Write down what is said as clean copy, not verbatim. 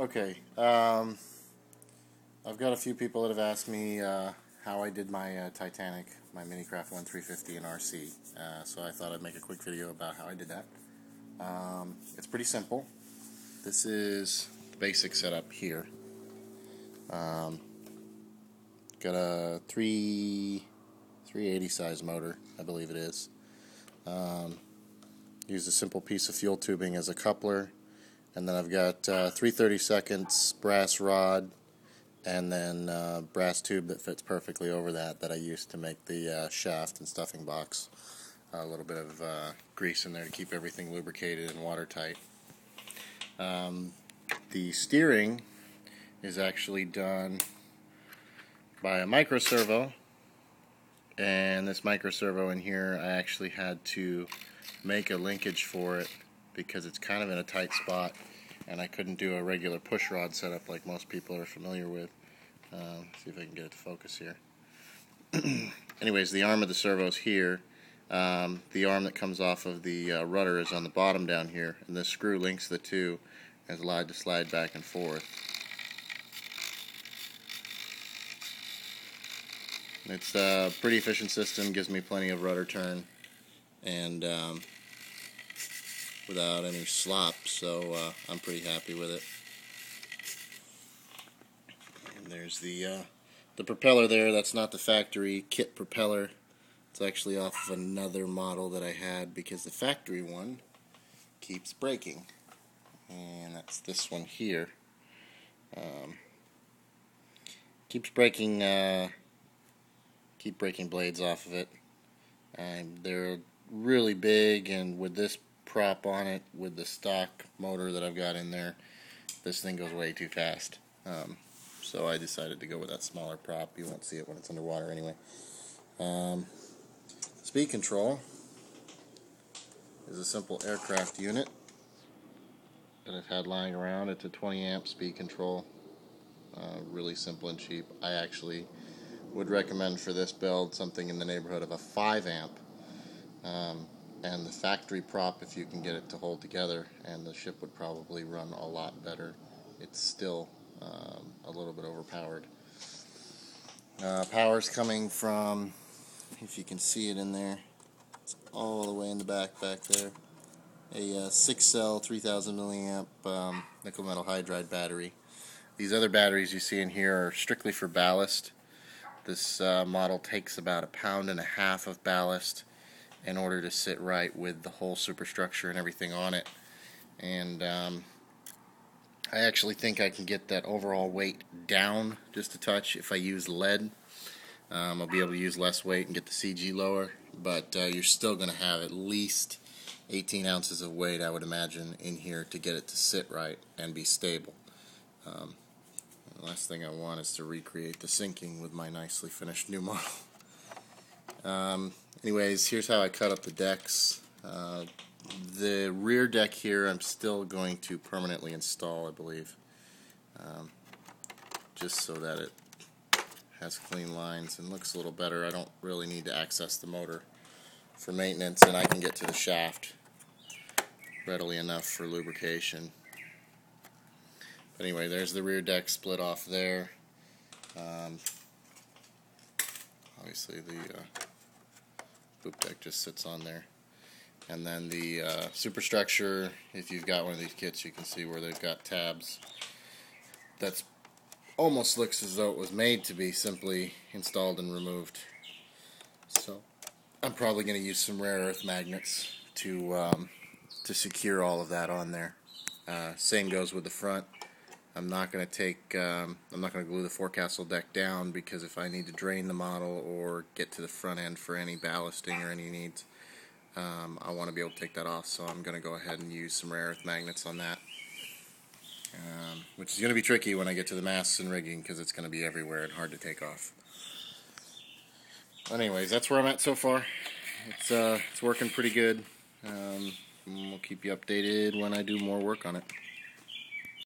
Okay, I've got a few people that have asked me how I did my Titanic, my Minicraft 1350 in RC, so I thought I'd make a quick video about how I did that. It's pretty simple. This is the basic setup here. Got a 380 size motor, I believe it is. Used a simple piece of fuel tubing as a coupler. And then I've got 3/32 brass rod, and then brass tube that fits perfectly over that I used to make the shaft and stuffing box. A little bit of grease in there to keep everything lubricated and watertight. The steering is actually done by a micro servo, and this micro servo in here, I actually had to make a linkage for it because it's kind of in a tight spot, and I couldn't do a regular push rod setup like most people are familiar with. See if I can get it to focus here. Anyways, the arm of the servo is here. The arm that comes off of the rudder is on the bottom down here, and this screw links the two and is allowed to slide back and forth. It's a pretty efficient system, gives me plenty of rudder turn, and without any slop, so I'm pretty happy with it. And there's the propeller there. That's not the factory kit propeller. It's actually off of another model that I had because the factory one keeps breaking, and that's this one here. Keeps breaking. Keep breaking blades off of it. They're really big, and with this prop on it, with the stock motor that I've got in there, this thing goes way too fast. So I decided to go with that smaller prop. You won't see it when it's underwater anyway. Speed control is a simple aircraft unit that I've had lying around. It's a 20 amp speed control. Really simple and cheap. I actually would recommend for this build something in the neighborhood of a 5 amp. And the factory prop, if you can get it to hold together, and the ship would probably run a lot better. It's still a little bit overpowered. Power's coming from, if you can see it in there, it's all the way in the back there, a 6-cell 3000 milliamp nickel metal hydride battery. These other batteries you see in here are strictly for ballast. This model takes about 1.5 pounds of ballast in order to sit right with the whole superstructure and everything on it. And I actually think I can get that overall weight down just a touch if I use lead. I'll be able to use less weight and get the CG lower, but you're still going to have at least 18 ounces of weight, I would imagine, in here to get it to sit right and be stable. The last thing I want is to recreate the sinking with my nicely finished new model. Anyways, here's how I cut up the decks. The rear deck here I'm still going to permanently install, I believe, just so that it has clean lines and looks a little better. I don't really need to access the motor for maintenance, and I can get to the shaft readily enough for lubrication. But anyway, there's the rear deck split off there. Obviously the poop deck just sits on there. And then the superstructure, if you've got one of these kits, you can see where they've got tabs. That's almost looks as though it was made to be simply installed and removed. So I'm probably going to use some rare earth magnets to secure all of that on there. Same goes with the front. I'm not going to glue the forecastle deck down, because if I need to drain the model or get to the front end for any ballasting or any needs, I want to be able to take that off, so I'm going to go ahead and use some rare earth magnets on that, which is going to be tricky when I get to the masts and rigging, because it's going to be everywhere and hard to take off. Anyways, that's where I'm at so far. It's working pretty good. We'll keep you updated when I do more work on it.